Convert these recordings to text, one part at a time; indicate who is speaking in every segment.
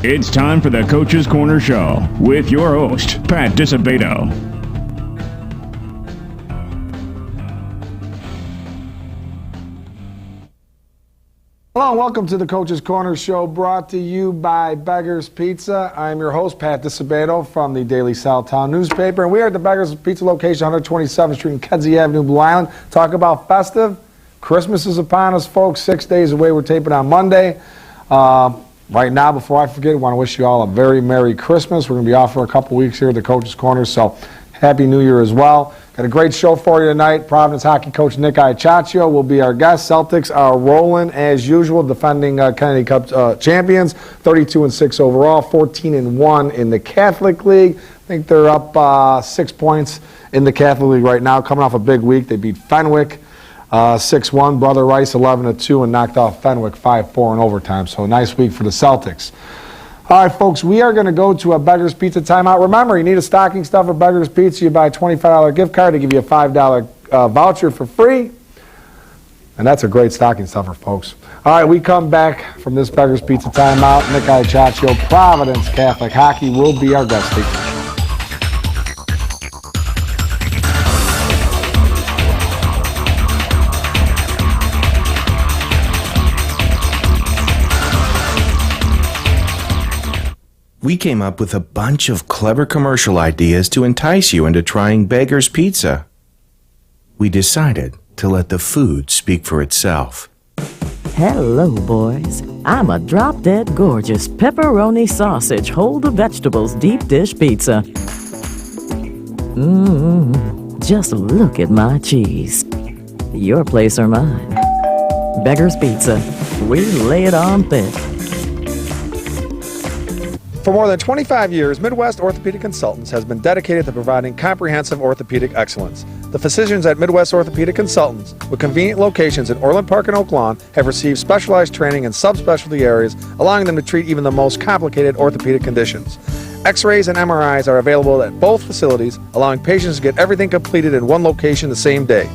Speaker 1: It's time for the Coach's Corner Show with your host, Pat Disabato.
Speaker 2: Hello and welcome to the Coach's Corner Show, brought to you by Beggars Pizza. I'm your host, Pat Disabato, from the Daily Southtown newspaper, and we are at the Beggars Pizza location, 127th Street and Kedzie Avenue, Blue Island. Talk about festive. Christmas is upon us, folks. 6 days away. We're taping on Monday. Right now, before I forget, I want to wish you all a very Merry Christmas. We're going to be off for a couple weeks here at the Coach's Corner, so Happy New Year as well. Got a great show for you tonight. Providence hockey coach Nick Iacaccio will be our guest. Celtics are rolling as usual, defending Kennedy Cup champions, 32-6 overall, 14-1 in the Catholic League. I think they're up 6 points in the Catholic League right now, coming off a big week. They beat Fenwick 6-1, Brother Rice 11-2, and knocked off Fenwick 5-4 in overtime. So a nice week for the Celtics. All right, folks, we are going to go to a Beggars Pizza timeout. Remember, you need a stocking stuffer at Beggars Pizza. You buy a $25 gift card. They give you a $5 voucher for free. And that's a great stocking stuffer, folks. All right, we come back from this Beggars Pizza timeout. Nick Iacaccio, Providence Catholic Hockey, will be our guest.
Speaker 3: We came up with a bunch of clever commercial ideas to entice you into trying Beggar's Pizza. We decided to let the food speak for itself.
Speaker 4: Hello, boys. I'm a drop-dead gorgeous pepperoni sausage, hold the vegetables deep dish pizza. Just look at my cheese. Your place or mine. Beggar's Pizza. We lay it on thick.
Speaker 2: For more than 25 years, Midwest Orthopedic Consultants has been dedicated to providing comprehensive orthopedic excellence. The physicians at Midwest Orthopedic Consultants, with convenient locations in Orland Park and Oak Lawn, have received specialized training in subspecialty areas, allowing them to treat even the most complicated orthopedic conditions. X-rays and MRIs are available at both facilities, allowing patients to get everything completed in one location the same day.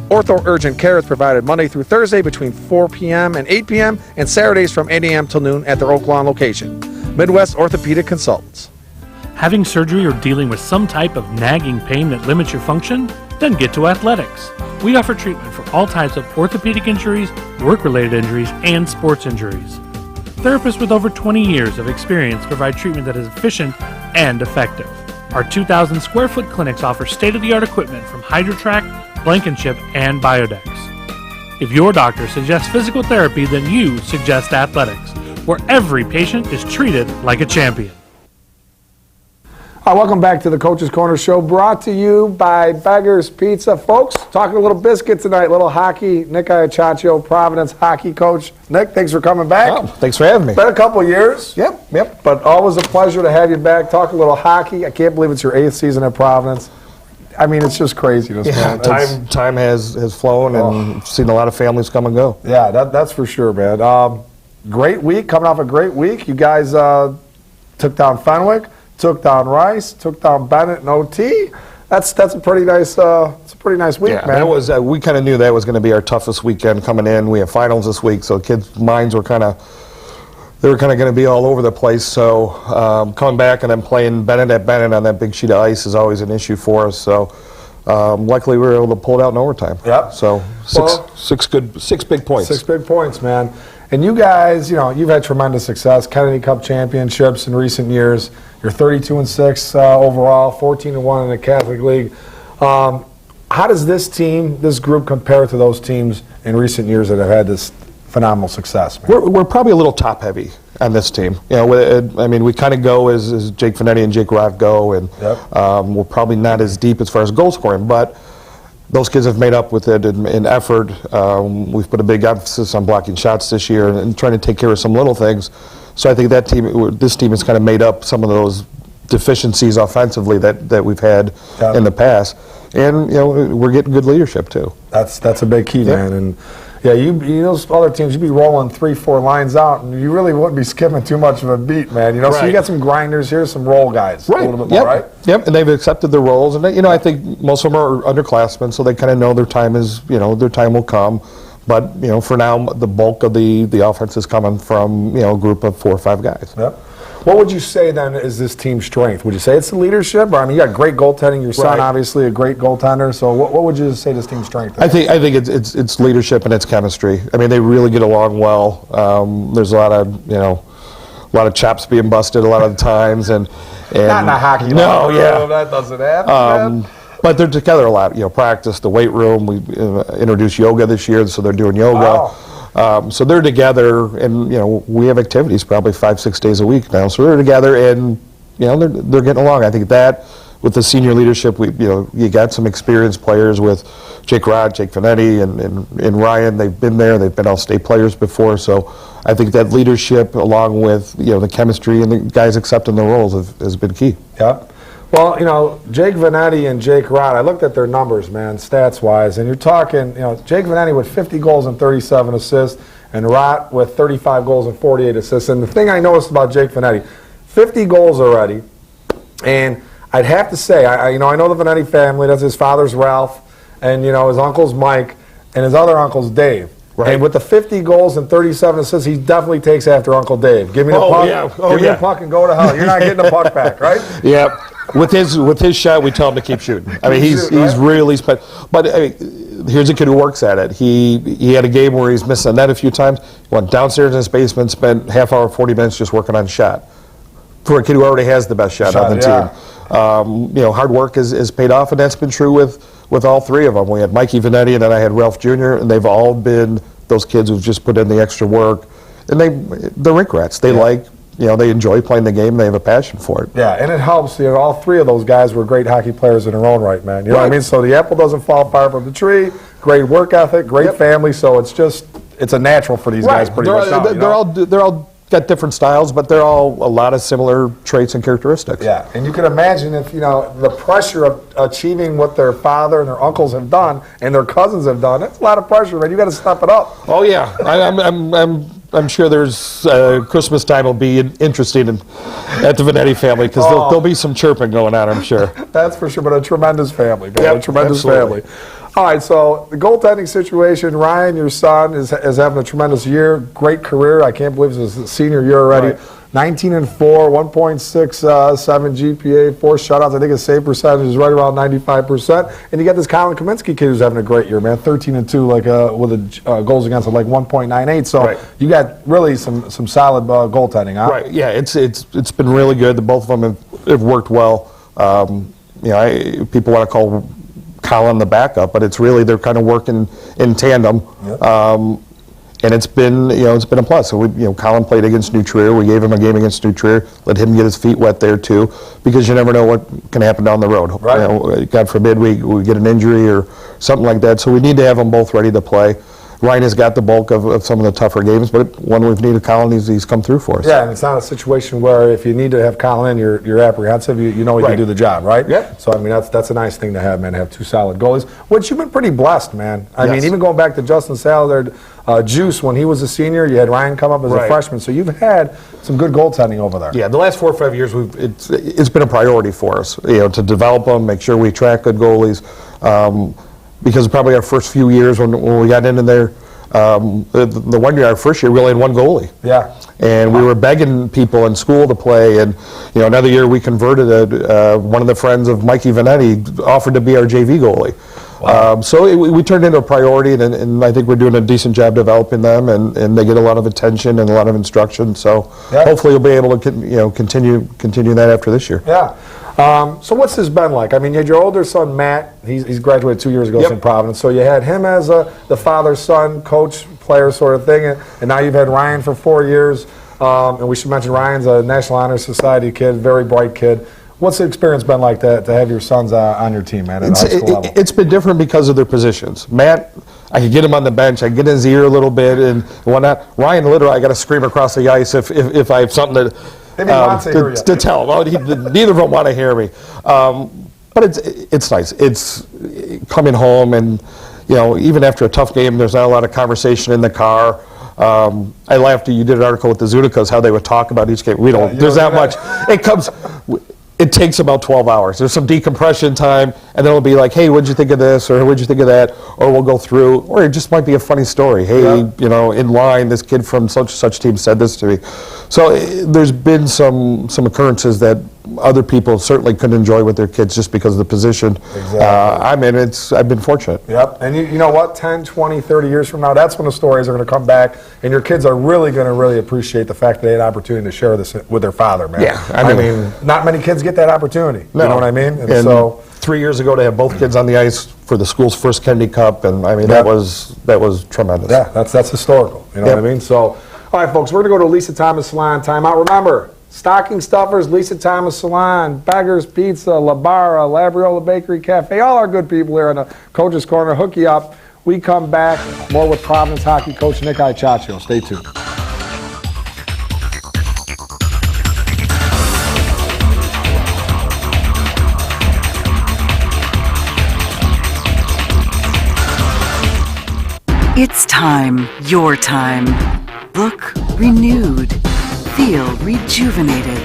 Speaker 2: Ortho Urgent Care is provided Monday through Thursday between 4 p.m. and 8 p.m. and Saturdays from 8 a.m. till noon at their Oak Lawn location. Midwest Orthopedic Consultants.
Speaker 5: Having surgery or dealing with some type of nagging pain that limits your function? Then get to Athletics. We offer treatment for all types of orthopedic injuries, work-related injuries, and sports injuries. Therapists with over 20 years of experience provide treatment that is efficient and effective. Our 2,000 square foot clinics offer state-of-the-art equipment from HydroTrack, Blankenship, and Biodex. If your doctor suggests physical therapy, then you suggest Athletics, where every patient is treated like a champion.
Speaker 2: Welcome back to the Coach's Corner Show, brought to you by Beggars Pizza. Folks, talking a little biscuit tonight, little hockey. Nick Iacaccio, Providence hockey coach. Nick, thanks for coming back.
Speaker 6: Oh, thanks for having me.
Speaker 2: Been a couple years.
Speaker 6: Yep.
Speaker 2: But always a pleasure to have you back. Talk a little hockey. I can't believe it's your 8th season at Providence. I mean, it's just crazy.
Speaker 6: Time has flown, and seen a lot of families come and go.
Speaker 2: Yeah, that's for sure, man. Great week, coming off a great week. You guys took down Fenwick, took down Rice, took down Bennett and OT. That's a pretty nice week, man.
Speaker 6: That was we kind of knew that was going to be our toughest weekend coming in. We have finals this week, so kids' minds were kind of going to be all over the place. So coming back and then playing Bennett at Bennett on that big sheet of ice is always an issue for us. So luckily we were able to pull it out in overtime.
Speaker 2: Yep.
Speaker 6: So six big points.
Speaker 2: 6 big points, man. And you guys, you've had tremendous success. Kennedy Cup championships in recent years. You're 32-6 overall, 14-1 in the Catholic League. How does this group compare to those teams in recent years that have had this phenomenal success, man?
Speaker 6: We're probably a little top heavy on this team. We kind of go as Jake Finetti and Jake Roth go, and we're probably not as deep as far as goal scoring, but those kids have made up with it in effort. We've put a big emphasis on blocking shots this year and trying to take care of some little things. So I think this team has kind of made up some of those deficiencies offensively that we've had in the past. And we're getting good leadership too.
Speaker 2: That's a big key, man. And those other teams, you'd be rolling 3-4 lines out, and you really wouldn't be skipping too much of a beat, man. So you got some grinders here, some roll guys,
Speaker 6: right?
Speaker 2: A little bit more, right?
Speaker 6: Yep. And they've accepted their roles, and I think most of them are underclassmen, so they kind of know their time their time will come. But for now, the bulk of the offense is coming from a group of 4 or 5 guys.
Speaker 2: Yep. What would you say then is this team's strength? Would you say it's the leadership? Or, I mean, you got great goaltending. Your son, obviously, a great goaltender. So what would you say this team's strength is?
Speaker 6: I think it's leadership and it's chemistry. I mean, they really get along well. There's a lot of chops being busted a lot of the times, and
Speaker 2: not in a hockey.
Speaker 6: No,
Speaker 2: that doesn't happen.
Speaker 6: But they're together a lot. Practice, the weight room. We introduced yoga this year, so they're doing yoga.
Speaker 2: Wow.
Speaker 6: So they're together, and we have activities probably 5-6 days a week now. So they're together, and they're getting along. I think that with the senior leadership, you got some experienced players with Jake Rod, Jake Vanetti, and Ryan. They've been there. They've been all-state players before. So I think that leadership, along with the chemistry and the guys accepting the roles, has been key.
Speaker 2: Yeah. Well, Jake Vanetti and Jake Rod, I looked at their numbers, man, stats-wise, and you're talking, Jake Vanetti with 50 goals and 37 assists, and Rod with 35 goals and 48 assists. And the thing I noticed about Jake Vanetti, 50 goals already, and I'd have to say, I know the Vanetti family. That's his father's Ralph, and his uncle's Mike, and his other uncle's Dave. Right. And with the 50 goals and 37 assists, he definitely takes after Uncle Dave. Give me the puck. Yeah. Give me the puck and go to hell. You're not getting the puck back, right?
Speaker 6: Yep. With his shot, we tell him to keep shooting. I mean, he's really spent. But I mean, here's a kid who works at it. He had a game where he's missed a net a few times. Went downstairs in his basement, spent half hour, 40 minutes just working on a shot. For a kid who already has the best shot on the team, hard work has paid off, and that's been true with all three of them. We had Mikey Vanetti, and then I had Ralph Jr., and they've all been those kids who've just put in the extra work, and they're rink rats. They they enjoy playing the game. They have a passion for it.
Speaker 2: Yeah, and it helps. All three of those guys were great hockey players in their own right, man. You know what I mean? So the apple doesn't fall far from the tree. Great work ethic, great family. So it's a natural for these guys. Pretty much.
Speaker 6: They're all got different styles, but they're all a lot of similar traits and characteristics.
Speaker 2: Yeah, and you can imagine if the pressure of achieving what their father and their uncles have done and their cousins have done. That's a lot of pressure, man. You got to step it up.
Speaker 6: Oh yeah, I'm sure there's Christmas time will be interesting at the Vanetti family because there'll be some chirping going on, I'm sure.
Speaker 2: That's for sure, but a tremendous family, man.
Speaker 6: Yep,
Speaker 2: a tremendous
Speaker 6: absolutely.
Speaker 2: family. All right, so the goaltending situation, Ryan, your son, is having a tremendous year, great career. I can't believe it's his senior year already.
Speaker 6: Right.
Speaker 2: 19-4, 1.67 GPA, 4 shutouts. I think his save percentage is right around 95%. And you got this Colin Kaminsky kid who's having a great year, man. 13-2, with a goals against of 1.98. So you got really some solid goaltending, huh?
Speaker 6: Right. Yeah, it's been really good. The both of them have worked well. People want to call Colin the backup, but it's really they're kind of working in tandem. Yep. And it's been a plus. So Colin played against New Trier. We gave him a game against New Trier. Let him get his feet wet there too, because you never know what can happen down the road. Right. God forbid we get an injury or something like that. So we need to have them both ready to play. Ryan has got the bulk of some of the tougher games, but when we've needed Colin, he's come through for us.
Speaker 2: Yeah, and it's not a situation where if you need to have Colin in, you're apprehensive. You know he can do the job, right?
Speaker 6: Yeah.
Speaker 2: So, I mean, that's a nice thing to have, man, to have two solid goalies, which you've been pretty blessed, man. I mean, even going back to Justin Salazar, Juice, when he was a senior, you had Ryan come up as a freshman, so you've had some good goaltending over there.
Speaker 6: Yeah, the last 4 or 5 years, it's been a priority for us, to develop them, make sure we attract good goalies. Because probably our first few years when we got into there, the 1 year, our first year, we only had one goalie.
Speaker 2: Yeah.
Speaker 6: And we were begging people in school to play. And another year we converted one of the friends of Mikey Vanetti offered to be our JV goalie. Wow. So we turned into a priority, and I think we're doing a decent job developing them, and they get a lot of attention and a lot of instruction. So hopefully you'll be able to continue that after this year.
Speaker 2: Yeah. So what's this been like? I mean, you had your older son, Matt. He's graduated 2 years ago from Providence. So you had him as the father-son, coach, player sort of thing. And now you've had Ryan for 4 years. And we should mention Ryan's a National Honor Society kid, very bright kid. What's the experience been like to have your sons on your team, man, at the high school level?
Speaker 6: It's been different because of their positions. Matt, I could get him on the bench. I could get in his ear a little bit and whatnot. Ryan, literally, I got to scream across the ice if I have something to tell him. Well, neither of them want to hear me. But it's nice. It's coming home and, even after a tough game, there's not a lot of conversation in the car. I laughed. You did an article with the Zunicas, how they would talk about each game. We don't. There's not much. It comes. it takes about 12 hours. There's some decompression time, and then it'll be like, hey, what'd you think of this, or what'd you think of that, or we'll go through, or it just might be a funny story. Hey, you know, in line, this kid from such team said this to me. So there's been some occurrences that other people certainly couldn't enjoy with their kids just because of the position.
Speaker 2: Exactly.
Speaker 6: I'm in. I've been fortunate.
Speaker 2: Yep, and you know what, 10, 20, 30 years from now, that's when the stories are going to come back, and your kids are really going to really appreciate the fact that they had an opportunity to share this with their father, man.
Speaker 6: Yeah,
Speaker 2: I mean, not many kids get that opportunity.
Speaker 6: No.
Speaker 2: You know what I mean?
Speaker 6: And so 3 years ago to have both kids on the ice for the school's first Kedzie Cup, and I mean, that was tremendous.
Speaker 2: Yeah, that's historical. You know what I mean? So, all right, folks, we're going to go to Lisa Thomas Salon timeout. Remember, Stocking Stuffers, Lisa Thomas Salon, Beggars Pizza, La Barra, Labriola Bakery Cafe, all our good people here in the Coach's Corner. Hook you up. We come back, more with Providence hockey coach Nick Iacaccio. Stay tuned.
Speaker 7: It's time, your time. Look renewed. Feel rejuvenated.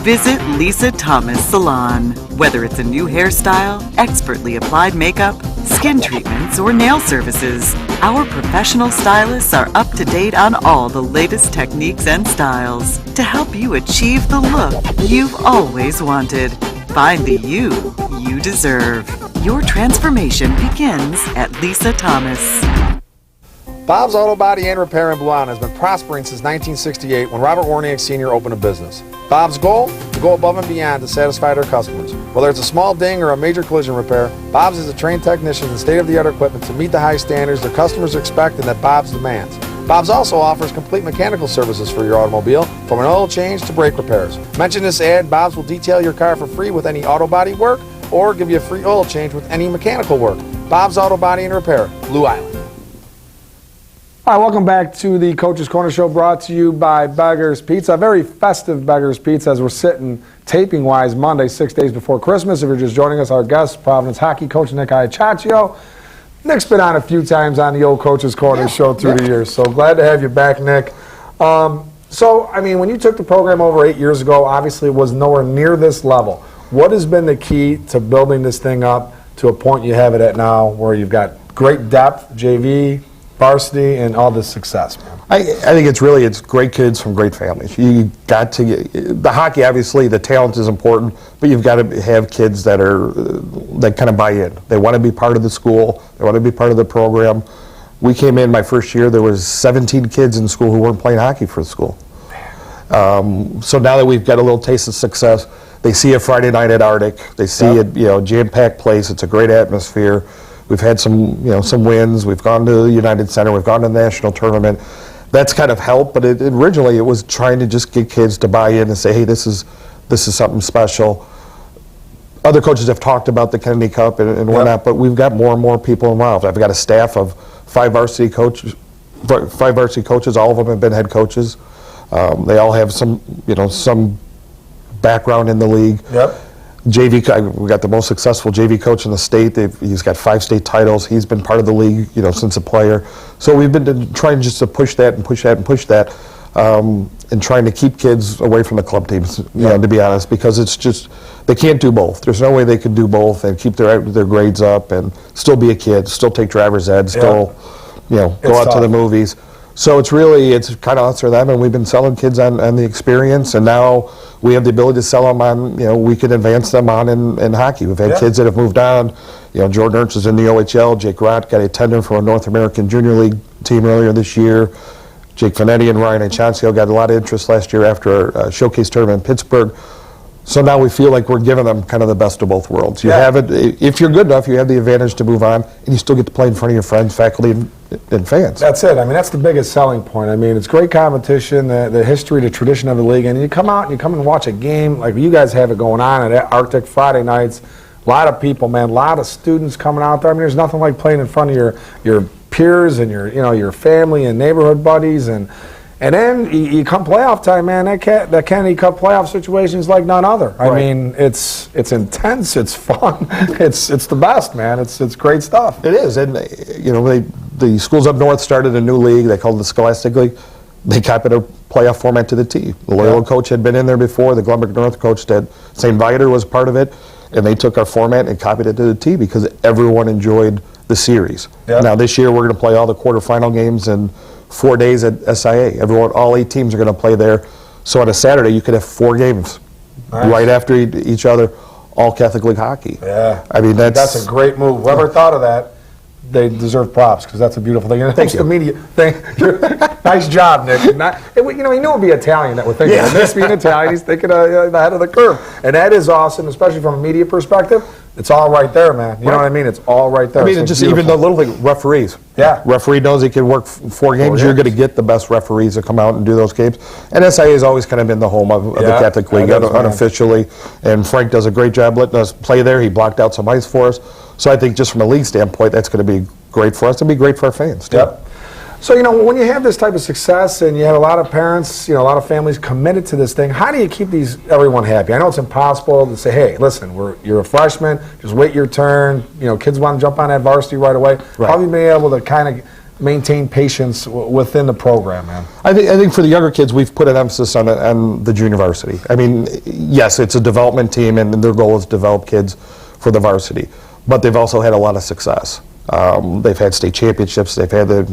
Speaker 7: Visit Lisa Thomas Salon. Whether it's a new hairstyle, expertly applied makeup, skin treatments, or nail services, our professional stylists are up to date on all the latest techniques and styles to help you achieve the look you've always wanted. Find the you deserve. Your transformation begins at Lisa Thomas.
Speaker 2: Bob's Auto Body and Repair in Blue Island has been prospering since 1968 when Robert Warniak Sr. opened a business. Bob's goal? To go above and beyond to satisfy their customers. Whether it's a small ding or a major collision repair, Bob's is a trained technician and state-of-the-art equipment to meet the high standards their customers expect and that Bob's demands. Bob's also offers complete mechanical services for your automobile, from an oil change to brake repairs. Mention this ad, Bob's will detail your car for free with any auto body work or give you a free oil change with any mechanical work. Bob's Auto Body and Repair, Blue Island. All right, welcome back to the Coach's Corner Show, brought to you by Beggars Pizza. A very festive Beggars Pizza as we're sitting taping-wise Monday, 6 days before Christmas. If you're just joining us, our guest, Providence hockey coach Nick Iacaccio. Nick's been on a few times on the old Coach's Corner Show through the years, so glad to have you back, Nick. So, I mean, when you took the program over 8 years ago, obviously it was nowhere near this level. What has been the key to building this thing up to a point you have it at now where you've got great depth, JV, varsity, and all this success, man?
Speaker 6: I think it's great kids from great families. You got to get the hockey. Obviously, the talent is important, but you've got to have kids that kind of buy in. They want to be part of the school. They want to be part of the program. We came in my first year. There was 17 kids in school who weren't playing hockey for the school. So now that we've got a little taste of success, they see a Friday night at Arctic. They see it, jam-packed place. It's a great atmosphere. We've had some wins. We've gone to the United Center. We've gone to the national tournament. That's kind of helped, but originally it was trying to just get kids to buy in and say, hey, this is something special. Other coaches have talked about the Kedzie Cup and whatnot, but we've got more and more people involved. I've got a staff of five varsity coaches. All of them have been head coaches. They all have some background in the league.
Speaker 2: Yep.
Speaker 6: JV, we got the most successful JV coach in the state. He's got 5 state titles. He's been part of the league, since a player. So we've been trying just to push that and push that and push that, and trying to keep kids away from the club teams. To be honest, because it's just they can't do both. There's no way they can do both and keep their grades up and still be a kid, still take driver's ed, still, go out to the movies. So it's kind of us or them, and we've been selling kids on the experience, and now we have the ability to sell them on, we can advance them on in hockey. We've had kids that have moved on. Jordan Ernst is in the OHL. Jake Rott got a tender from a North American Junior League team earlier this year. Jake Finetti and Ryan Iacaccio got a lot of interest last year after a showcase tournament in Pittsburgh. So now we feel like we're giving them kind of the best of both worlds. You have it, if you're good enough, you have the advantage to move on, and you still get to play in front of your friends, faculty, and fans.
Speaker 2: That's it. I mean, that's the biggest selling point. I mean, it's great competition, the history, the tradition of the league, and you come out and you come and watch a game like you guys have it going on at Arctic Friday nights. A lot of people, man, a lot of students coming out there. I mean, there's nothing like playing in front of your peers and your family and neighborhood buddies, and then you come playoff time, man. That Kedzie Cup playoff situation is like none other. I mean, it's intense, it's fun, it's the best, man. It's great stuff.
Speaker 6: It is, and the schools up north started a new league. They called it the Scholastic League. they copied a playoff format to the T. The Loyola coach had been in there before. The Glenbrook North coach did. St. Viator was part of it, and they took our format and copied it to the T because everyone enjoyed the series.
Speaker 2: Yep.
Speaker 6: Now this year we're going to play all the quarterfinal games in 4 days at SIA. All 8 teams are going to play there. So on a Saturday you could have 4 games right after each other, all Catholic League hockey.
Speaker 2: Yeah.
Speaker 6: I mean
Speaker 2: That's a great move. Whoever thought of that, they deserve props because that's a beautiful thing. And
Speaker 6: Thank you.
Speaker 2: The media thing. Nice job, Nick. He knew it would be Italian that would think of it. This being Italian, he's thinking the head of the curve. And that is awesome, especially from a media perspective. It's all right there, man. You know what I mean? It's all right there.
Speaker 6: I mean,
Speaker 2: So
Speaker 6: just
Speaker 2: beautiful.
Speaker 6: even the little thing, referees.
Speaker 2: Yeah.
Speaker 6: Referee knows he can work 4 games. You're going to get the best referees to come out and do those games. And SIA has always kind of been the home of the Catholic League,
Speaker 2: that is, man.
Speaker 6: unofficially. And Frank does a great job letting us play there. He blocked out some ice for us. So I think just from a league standpoint, that's going to be great for us. It'll be great for our fans, too.
Speaker 2: Yep. So, when you have this type of success and you have a lot of parents, a lot of families committed to this thing, how do you keep everyone happy? I know it's impossible to say, hey, listen, you're a freshman, just wait your turn. Kids want to jump on that varsity right away.
Speaker 6: Right.
Speaker 2: How have you been able to kind of maintain patience within the program, man?
Speaker 6: I think for the younger kids, we've put an emphasis on the junior varsity. I mean, yes, it's a development team, and their goal is to develop kids for the varsity. But they've also had a lot of success. They've had state championships. They've had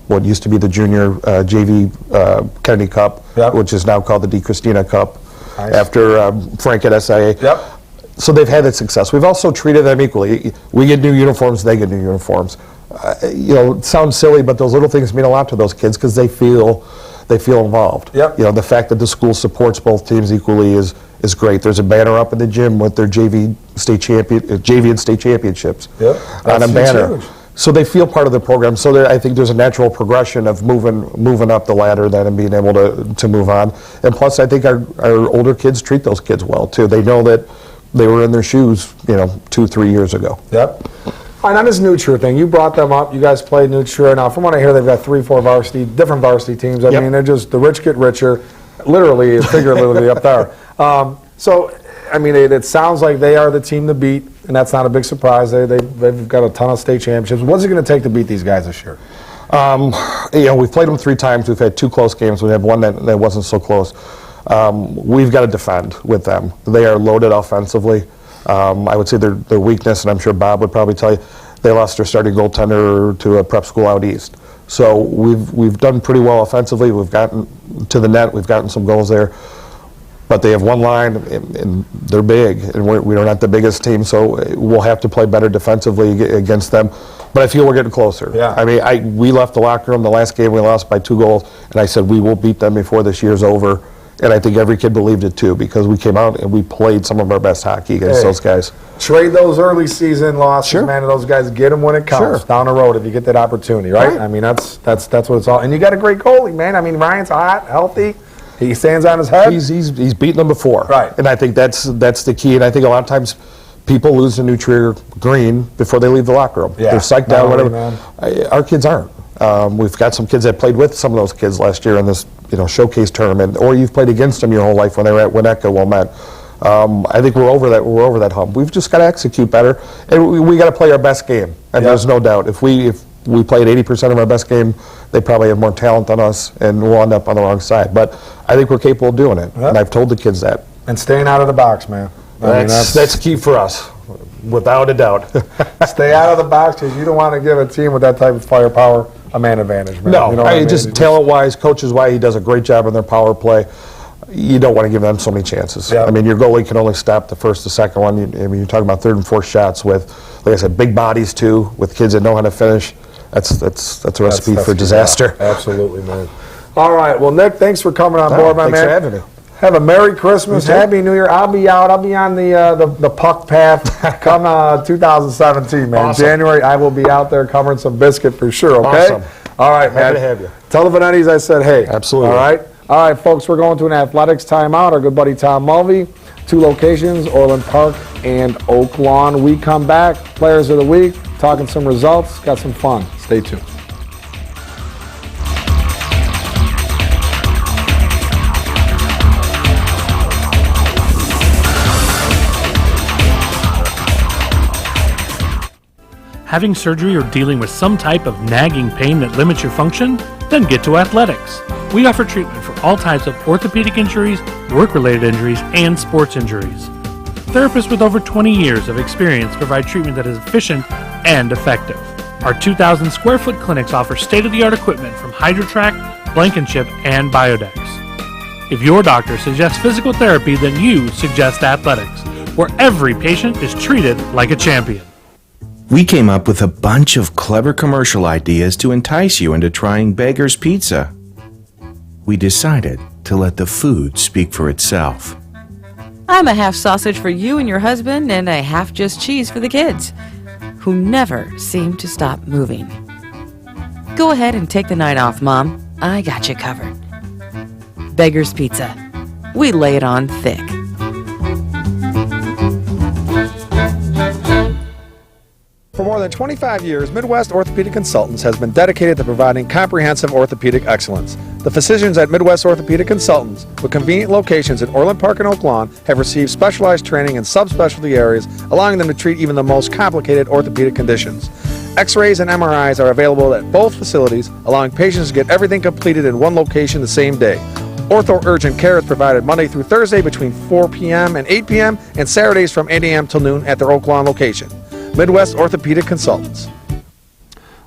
Speaker 6: what used to be the junior JV Kennedy Cup, which is now called the D. Christina Cup, after Frank at SIA.
Speaker 2: Yep.
Speaker 6: So they've had that success. We've also treated them equally. We get new uniforms, they get new uniforms. It sounds silly, but those little things mean a lot to those kids because they feel involved.
Speaker 2: Yep.
Speaker 6: The fact that the school supports both teams equally is great. There's a banner up in the gym with their JV and state championships on a banner.
Speaker 2: Huge.
Speaker 6: So they feel part of the program. So I think there's a natural progression of moving up the ladder then and being able to move on. And plus, I think our older kids treat those kids well too. They know that they were in their shoes, 2-3 years ago.
Speaker 2: Yep. All right, on this Nutra thing, you brought them up. You guys played Nutra. Now, from what I hear, they've got 3-4 different varsity teams. I mean, they're just the rich get richer, literally, figuratively up there. It sounds like they are the team to beat, and that's not a big surprise. They've got a ton of state championships. What's it going to take to beat these guys this year?
Speaker 6: We've played them 3 times. We've had 2 close games. We have one that wasn't so close. We've got to defend with them. They are loaded offensively. I would say their weakness, and I'm sure Bob would probably tell you, they lost their starting goaltender to a prep school out east. So we've done pretty well offensively. We've gotten to the net. We've gotten some goals there. But they have one line, and they're big, and we're not the biggest team, so we'll have to play better defensively against them. But I feel we're getting closer.
Speaker 2: Yeah.
Speaker 6: I mean, we left the locker room the last game. We lost by 2 goals, and I said we will beat them before this year's over. And I think every kid believed it too, because we came out and we played some of our best hockey against those guys.
Speaker 2: Trade those early season losses, man, and those guys, get them when it counts down the road if you get that opportunity, right? I mean, that's what it's all. And you got a great goalie, man. I mean, Ryan's hot, healthy. He stands on his head.
Speaker 6: He's beaten them before,
Speaker 2: right?
Speaker 6: And I think that's the key. And I think a lot of times people lose to New Trier Green before they leave the locker room.
Speaker 2: Yeah.
Speaker 6: They're psyched out, whatever. Our kids aren't. We've got some kids that played with some of those kids last year in this showcase tournament, or you've played against them your whole life when they were at Winnetka, Wilmette. I think we're over that hump. We've just got to execute better, and we got to play our best game. And there's no doubt if we played 80% of our best game, they probably have more talent than us, and we'll end up on the wrong side. But I think we're capable of doing it, and I've told the kids that.
Speaker 2: And staying out of the box, man.
Speaker 6: That's key for us, without a doubt.
Speaker 2: Stay out of the box because you don't want to give a team with that type of firepower a man advantage, man.
Speaker 6: No, just talent-wise, coaches-wise, he does a great job on their power play. You don't want to give them so many chances.
Speaker 2: Yep.
Speaker 6: I mean, your goalie can only stop the first, the second one. You're talking about 3rd and 4th shots with, like I said, big bodies too, with kids that know how to finish. That's a recipe for disaster.
Speaker 2: Yeah, absolutely, man. All right, well, Nick, thanks for coming on board, my man.
Speaker 6: Thanks for having me.
Speaker 2: Have a Merry Christmas, Happy New Year. I'll be out. I'll be on the puck path come 2017, man.
Speaker 6: Awesome.
Speaker 2: January, I will be out there covering some biscuit for sure, okay?
Speaker 6: Awesome.
Speaker 2: All right, man.
Speaker 6: Happy to have you.
Speaker 2: Tell the Venettis I said hey.
Speaker 6: Absolutely.
Speaker 2: All right? All right, folks, we're going to an athletics timeout. Our good buddy Tom Mulvey. 2 locations, Orland Park and Oak Lawn. We come back, Players of the Week, talking some results, got some fun. Stay tuned.
Speaker 5: Having surgery or dealing with some type of nagging pain that limits your function? then get to athletics. We offer treatment for all types of orthopedic injuries, work-related injuries, and sports injuries. Therapists with over 20 years of experience provide treatment that is efficient and effective. Our 2,000 square foot clinics offer state-of-the-art equipment from HydroTrack, Blankenship, and Biodex. If your doctor suggests physical therapy, then you suggest athletics, where every patient is treated like a champion.
Speaker 3: We came up with a bunch of clever commercial ideas to entice you into trying Beggar's Pizza. We decided to let the food speak for itself.
Speaker 8: I'm a half sausage for you and your husband and a half just cheese for the kids, who never seem to stop moving. Go ahead and take the night off, Mom. I got you covered. Beggar's Pizza. We lay it on thick.
Speaker 2: For more than 25 years, Midwest Orthopedic Consultants has been dedicated to providing comprehensive orthopedic excellence. The physicians at Midwest Orthopedic Consultants, with convenient locations in Orland Park and Oak Lawn, have received specialized training in subspecialty areas, allowing them to treat even the most complicated orthopedic conditions. X-rays and MRIs are available at both facilities, allowing patients to get everything completed in one location the same day. Ortho Urgent Care is provided Monday through Thursday between 4 p.m. and 8 p.m. and Saturdays from 8 a.m. till noon at their Oak Lawn location. Midwest Orthopedic Consultants.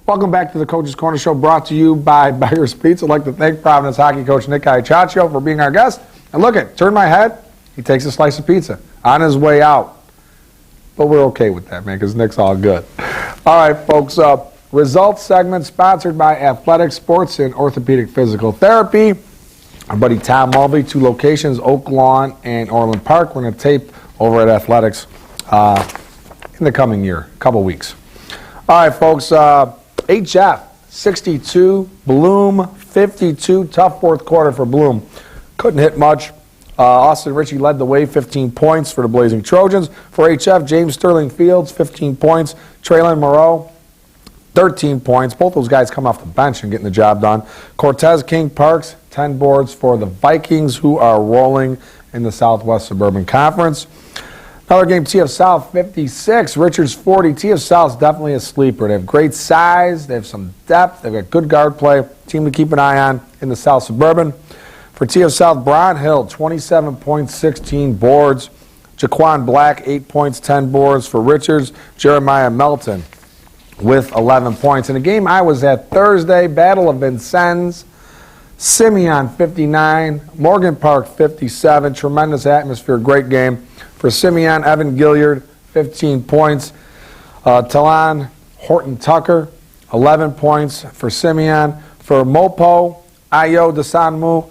Speaker 2: Welcome back to the Coach's Corner Show, brought to you by Beggar's Pizza. I'd like to thank Providence hockey coach Nick Iacaccio for being our guest. And look at, turn my head, he takes a slice of pizza on his way out. But we're okay with that, man, because Nick's all good. All right, folks, results segment sponsored by Athletic Sports and Orthopedic Physical Therapy. Our buddy Tom Mulvey, 2 locations, Oak Lawn and Orland Park. We're going to tape over at Athletics in the coming year, couple weeks. All right, folks, HF 62, Bloom 52. Tough fourth quarter for Bloom. Couldn't hit much. Austin Ritchie led the way, 15 points for the Blazing Trojans. For HF, James Sterling Fields, 15 points. Traylon Moreau, 13 points. Both those guys come off the bench and getting the job done. Cortez King Parks, 10 boards for the Vikings, who are rolling in the Southwest Suburban Conference. Another game, TF South 56, Richards 40. TF South's definitely a sleeper. They have great size, they have some depth, they've got good guard play. Team to keep an eye on in the South Suburban. For TF South, Brian Hill, 27 points, 16 boards. Jaquan Black, 8 points, 10 boards. For Richards, Jeremiah Melton with 11 points. In a game I was at Thursday, Battle of Vincennes, Simeon 59, Morgan Park 57. Tremendous atmosphere, great game. For Simeon, Evan Gilliard, 15 points. Talon Horton Tucker, 11 points for Simeon. For Mopo, Ayo Desanmu,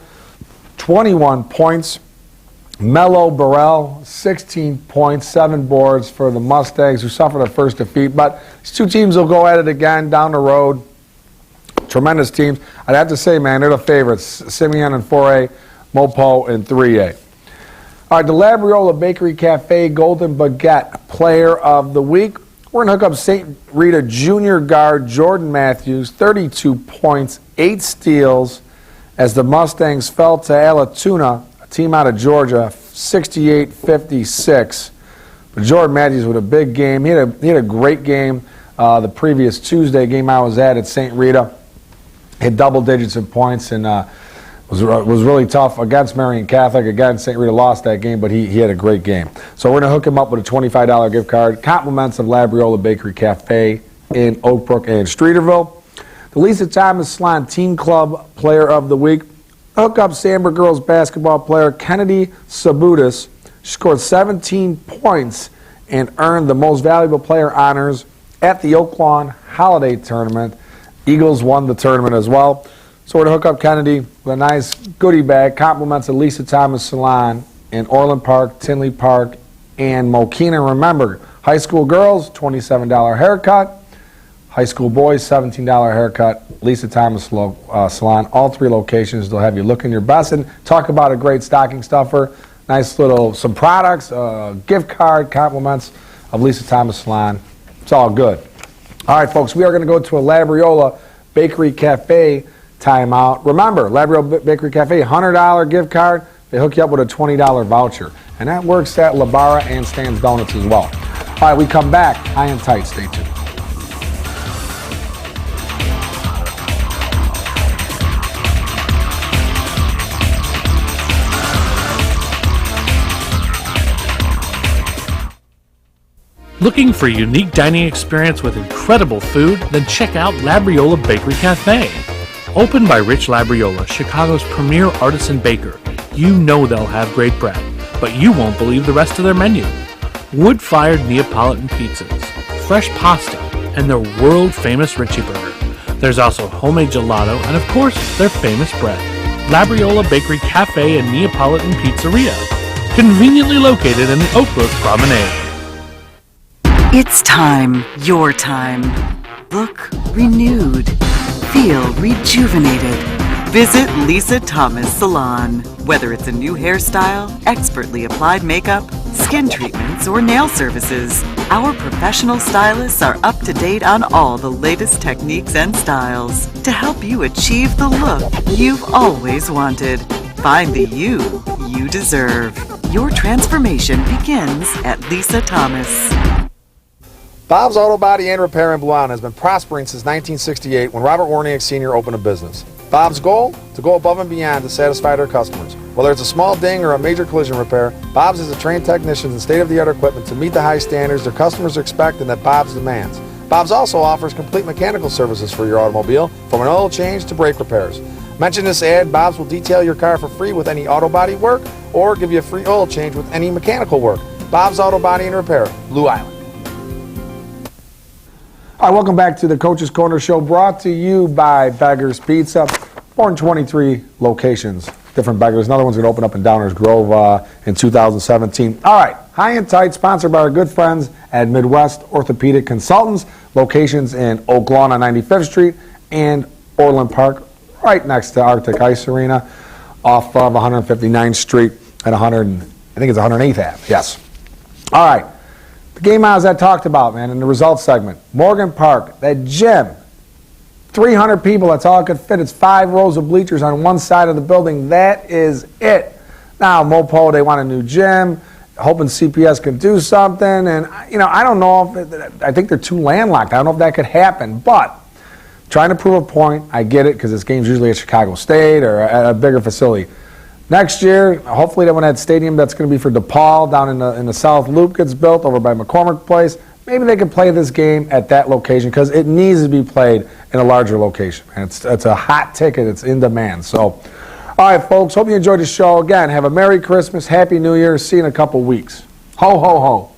Speaker 2: 21 points. Mello Burrell, 16 points, 7 boards for the Mustangs, who suffered a first defeat. But these 2 teams will go at it again down the road. Tremendous teams. I'd have to say, man, they're the favorites. Simeon in 4A, Mopo in 3A. All right, the Labriola Bakery Cafe Golden Baguette Player of the Week. We're going to hook up St. Rita Junior guard Jordan Matthews, 32 points, 8 steals, as the Mustangs fell to Alatoona, a team out of Georgia, 68-56. But Jordan Matthews with a big game. He had a great game the previous Tuesday game I was at St. Rita. Hit double digits in points and was really tough against Marian Catholic. Again, St. Rita lost that game, but he had a great game. So we're going to hook him up with a $25 gift card. Compliments of Labriola Bakery Cafe in Oakbrook and Streeterville. The Lisa Thomas Salon Teen Club Player of the Week. Hook up Sandburg girls basketball player Kennedy Sabutis. She scored 17 points and earned the most valuable player honors at the Oak Lawn Holiday Tournament. Eagles won the tournament as well. So we're going to hook up Kennedy with a nice goodie bag. Compliments of Lisa Thomas Salon in Orland Park, Tinley Park, and Mokina. Remember, high school girls, $27 haircut. High school boys, $17 haircut. Lisa Thomas Salon, all 3 locations. They'll have you looking your best. And talk about a great stocking stuffer. Nice little, some products, gift card, compliments of Lisa Thomas Salon. It's all good. All right, folks, we are going to go to a Labriola Bakery Cafe timeout. Remember, Labriola Bakery Cafe, $100 gift card. They hook you up with a $20 voucher. And that works at Labara and Stan's Donuts as well. All right, we come back. High and tight. Stay tuned.
Speaker 5: Looking for a unique dining experience with incredible food? Then check out Labriola Bakery Cafe. Opened by Rich Labriola, Chicago's premier artisan baker, you know they'll have great bread, but you won't believe the rest of their menu. Wood-fired Neapolitan pizzas, fresh pasta, and their world-famous Richie Burger. There's also homemade gelato and, of course, their famous bread. Labriola Bakery Cafe and Neapolitan Pizzeria, conveniently located in the Oak Grove Promenade.
Speaker 7: It's time, your time. Look renewed. Feel rejuvenated. Visit Lisa Thomas Salon. Whether it's a new hairstyle, expertly applied makeup, skin treatments, or nail services, our professional stylists are up to date on all the latest techniques and styles to help you achieve the look you've always wanted. Find the you deserve. Your transformation begins at Lisa Thomas.
Speaker 2: Bob's Auto Body and Repair in Blue Island has been prospering since 1968 when Robert Warniak Sr. opened a business. Bob's goal? To go above and beyond to satisfy their customers. Whether it's a small ding or a major collision repair, Bob's has a trained technicians and state-of-the-art equipment to meet the high standards their customers expect and that Bob's demands. Bob's also offers complete mechanical services for your automobile, from an oil change to brake repairs. Mention this ad, Bob's will detail your car for free with any auto body work or give you a free oil change with any mechanical work. Bob's Auto Body and Repair, Blue Island. All right, welcome back to the Coach's Corner Show, brought to you by Beggars Pizza. 423 locations, different Beggars. Another one's going to open up in Downers Grove in 2017. All right, High and Tight, sponsored by our good friends at Midwest Orthopedic Consultants. Locations in Oak Lawn on 95th Street and Orland Park, right next to Arctic Ice Arena, off of 159th Street at 108th Ave. Yes. All right. The game odds I talked about, man, in the results segment. Morgan Park, that gym, 300 people, that's all it could fit. It's 5 rows of bleachers on one side of the building. That is it. Now, Mopo, they want a new gym, hoping CPS can do something. And, I don't know if, I think they're too landlocked. I don't know if that could happen. But trying to prove a point, I get it, because this game's usually at Chicago State or at a bigger facility. Next year, hopefully when that stadium that's going to be for DePaul down in the South Loop gets built over by McCormick Place, maybe they can play this game at that location because it needs to be played in a larger location. And it's a hot ticket. It's in demand. So, all right, folks, hope you enjoyed the show. Again, have a Merry Christmas, Happy New Year. See you in a couple weeks. Ho, ho, ho.